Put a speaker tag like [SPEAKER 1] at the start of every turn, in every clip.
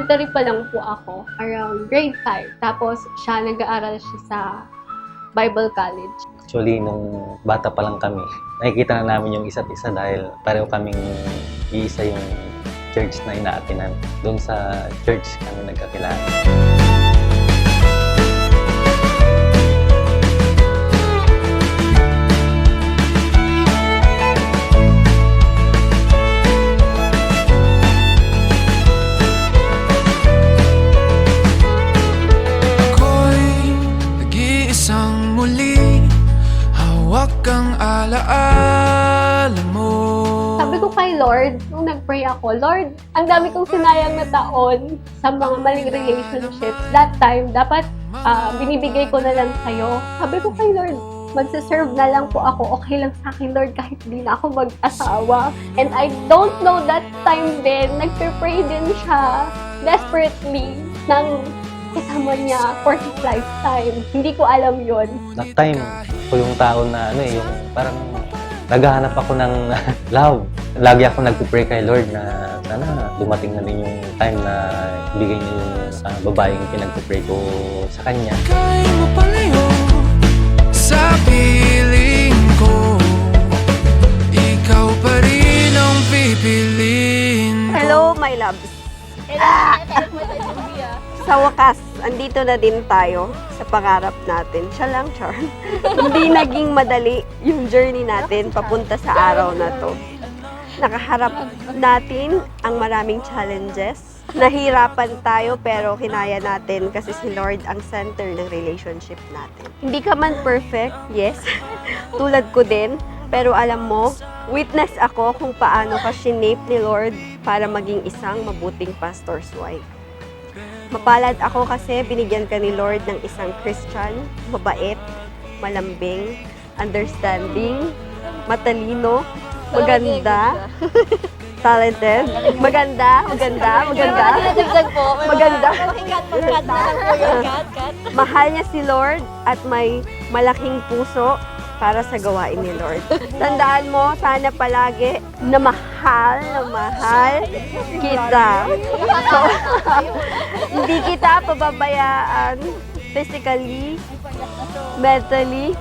[SPEAKER 1] elementary pa lang po ako, around grade 5. Tapos siya nag-aaral siya sa Bible College.
[SPEAKER 2] Actually, nung bata pa lang kami, nakikita na namin yung isa't isa dahil pareho kaming iisa yung church na inaatinan. Doon sa church kami nagkakilala.
[SPEAKER 1] Sabi ko kay Lord, nung nag-pray ako, Lord, ang dami kong sinayang na taon sa mga maling relationships. That time, dapat binibigay ko na lang sa'yo. Sabi ko kay Lord, magsaserve na lang po ako. Okay lang sa akin, Lord, kahit di na ako mag-asawa. And I don't know that time din, nag-pray din siya desperately ng kasama niya for his lifetime. Hindi ko alam yon.
[SPEAKER 2] That time, ko yung tao na yung parang naghahanap ako ng love. Lagi ako nagpipray kay Lord na sana dumating na din yung time na ibigay niya yung babaeng pinagpipray ko sa kanya.
[SPEAKER 3] Kaya mo palayo sa piling ko, ikaw pa rin ang pipiliin ko.
[SPEAKER 4] Hello, my loves. Sa wakas, andito na din tayo sa pangarap natin. Siya lang, Char. Hindi naging madali yung journey natin papunta sa araw na to. Nakaharap natin ang maraming challenges. Nahirapan tayo pero kinaya natin kasi si Lord ang center ng relationship natin. Hindi ka man perfect, yes. Tulad ko din. Pero alam mo, witness ako kung paano ka shinape ni Lord para maging isang mabuting pastor's wife. Mapalad ako kasi binigyan ka ni Lord ng isang Christian, mabait, malambing, understanding, matalino, maganda, talented, maganda. Mahal niya si Lord at may malaking puso para sa gawain ni Lord. Tandaan mo, sana palagi na mahal kita. Hindi kita pababayaan physically, mentally,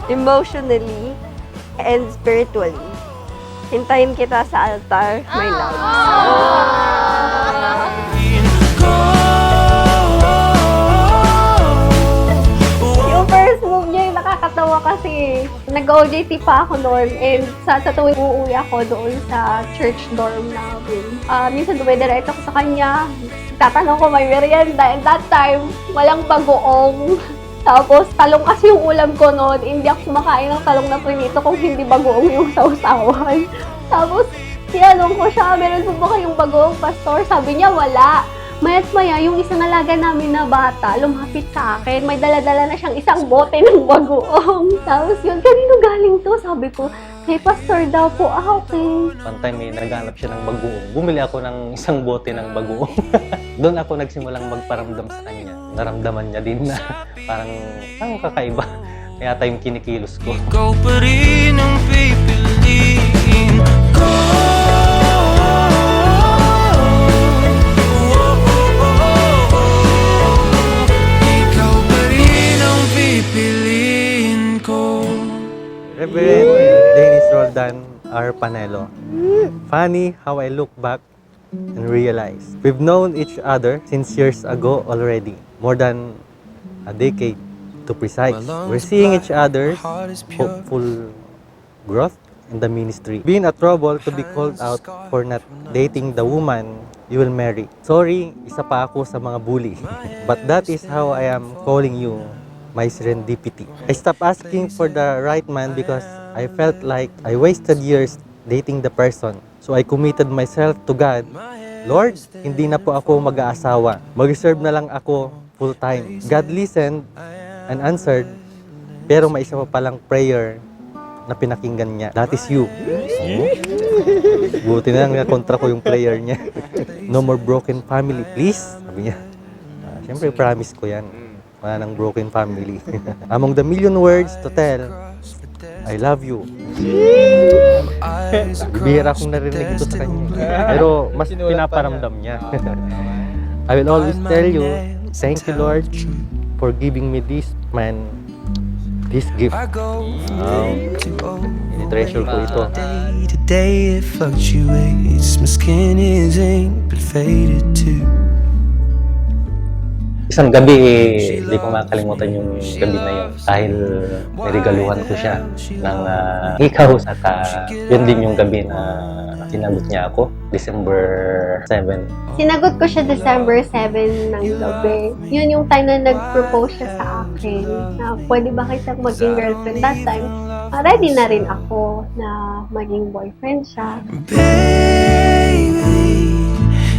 [SPEAKER 4] emotionally, and spiritually. Hintayin kita sa altar, my love. Yung first move niya yung nakakatawa kasi nag-OJT pa ako noon and sa tuwing uuwi ako doon sa church dorm namin. Minsan dumidiretso ako sa kanya, tatanong ko may merienda and that time walang bagoong. Tapos talong kasi yung ulam ko noon, hindi ako kumakain ng talong na prinito kung hindi bagoong yung sausawan. Tapos tinanong ko siya, meron po ba kayong bagoong, pastor? Sabi niya wala. Maya't maya, yung isang alaga namin na bata, lumapit sa akin. May dala-dala na siyang isang bote ng bagoong. Tapos yun, kanino galing to? Sabi ko, kay pastor daw po. Okay.
[SPEAKER 2] One time may naghanap siya ng bagoong. Bumili ako ng isang bote ng bagoong. Doon ako nagsimulang magparamdam sa kanya. Naramdaman niya din na parang kakaiba. Kaya tayo yung kinikilos ko.
[SPEAKER 3] Ikaw pa rin ang pipiliin ko. Ikaw pa rin ang pipiliin ko.
[SPEAKER 2] Reverend Dennis Roldan R. Panelo. Funny how I look back and realize we've known each other since years ago already. More than a decade to precise. We're seeing each other's hopeful growth in the ministry. Being a trouble to be called out for not dating the woman you will marry. Sorry, isa pa ako sa mga bully. But that is how I am calling you my serendipity. I stopped asking for the right man because I felt like I wasted years dating the person. So I committed myself to God. Lord, hindi na po ako mag-aasawa. Mag-serve na lang ako full-time. God listened and answered, pero may isa pa palang prayer na pinakinggan niya. That is you. Buti na lang kontra ko yung prayer niya. No more broken family, please. Sabi niya. Siyempre, promise ko yan. Wala nang broken family. Among the million words to tell, I love you. Bihira akong narinig ito sa kanya. Pero mas pinaparamdam niya. I will always tell you, thank you, Lord, for giving me this man, this gift.
[SPEAKER 3] I go
[SPEAKER 2] Treasure ko ito.
[SPEAKER 3] day to day, it fluctuates. My skin is ink but faded too.
[SPEAKER 2] Isang gabi, hindi ko makalimutan yung gabi na yun dahil niregaluhan ko siya ng hikaw saka yun din yung gabi na sinagot niya ako, December 7.
[SPEAKER 1] Sinagot ko siya December 7 ng gabi. Yun yung time na nag-propose siya sa akin na pwede ba kitang maging girlfriend. That time, ready na rin ako na maging boyfriend siya.
[SPEAKER 3] Baby,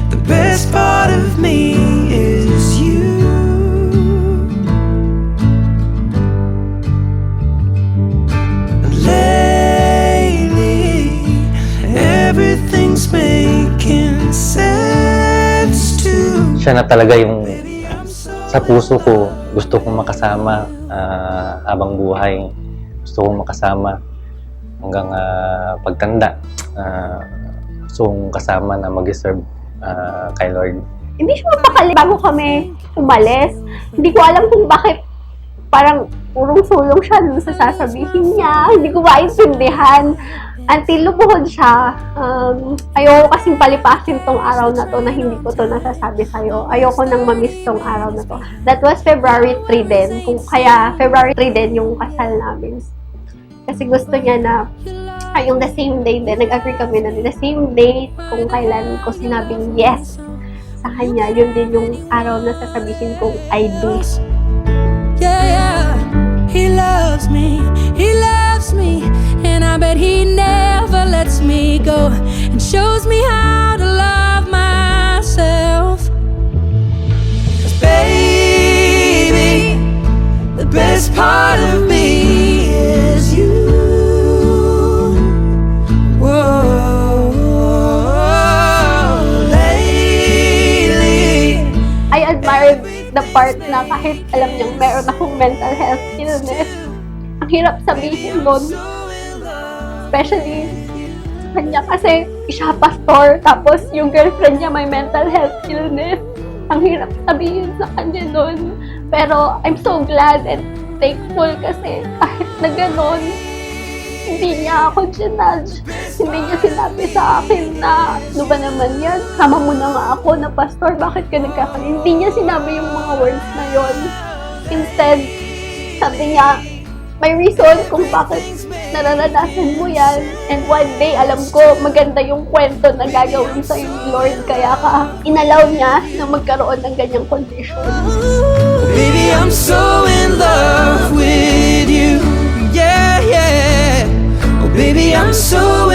[SPEAKER 3] the best part of me is you. And lately, everything's making sense too.
[SPEAKER 2] Siya na talaga yung sa puso ko, gusto kong makasama habang buhay. Gusto kong makasama hanggang pagtanda. Gusto kong kasama na mag-serve kay Lord.
[SPEAKER 1] Hindi siya mapakali bago kami umalis. Hindi ko alam kung bakit parang urong-sulong siya dun sa sasabihin niya. Hindi ko maintindihan. Until lumuhod siya, ayoko kasing palipasin tong araw na to na hindi ko to nasasabi sa'yo. Ayoko nang mamiss tong araw na to. That was February 3 din. Kaya February 3 din yung kasal namin. Kasi gusto niya na yung the same day din, nag-agree kami na the same day kung kailan ko sinabing yes sa kanya, yun din yung araw na sasabihin kong I do.
[SPEAKER 5] Yeah, yeah, he loves me, and I bet he never lets me go, and shows me how to love myself.
[SPEAKER 3] 'Cause baby, the best part of me is you. Whoa, lately.
[SPEAKER 1] I admired the part na kahit alam niyang meron akong mental health illness, ang hirap sabihin nun. Especially sa kanya kasi siya pastor, tapos yung girlfriend niya may mental health illness. Ang hirap sabihin sa kanya nun. Pero I'm so glad and thankful kasi kahit na ganon, hindi niya ako ginudge. Hindi niya sinabi sa akin na, ano ba naman yan? Sama mo na nga ako na pastor, bakit ka nagkakali? Hindi niya sinabi yung mga words na yon. Instead, sabi niya, may reason kung bakit nararanasan mo yan. And one day, alam ko, maganda yung kwento na gagawin sa'yo ni Lord. Kaya ka, inalaw niya na magkaroon ng ganyang condition.
[SPEAKER 3] Baby, I'm so in love with you. Yeah, yeah. Oh, baby, I'm so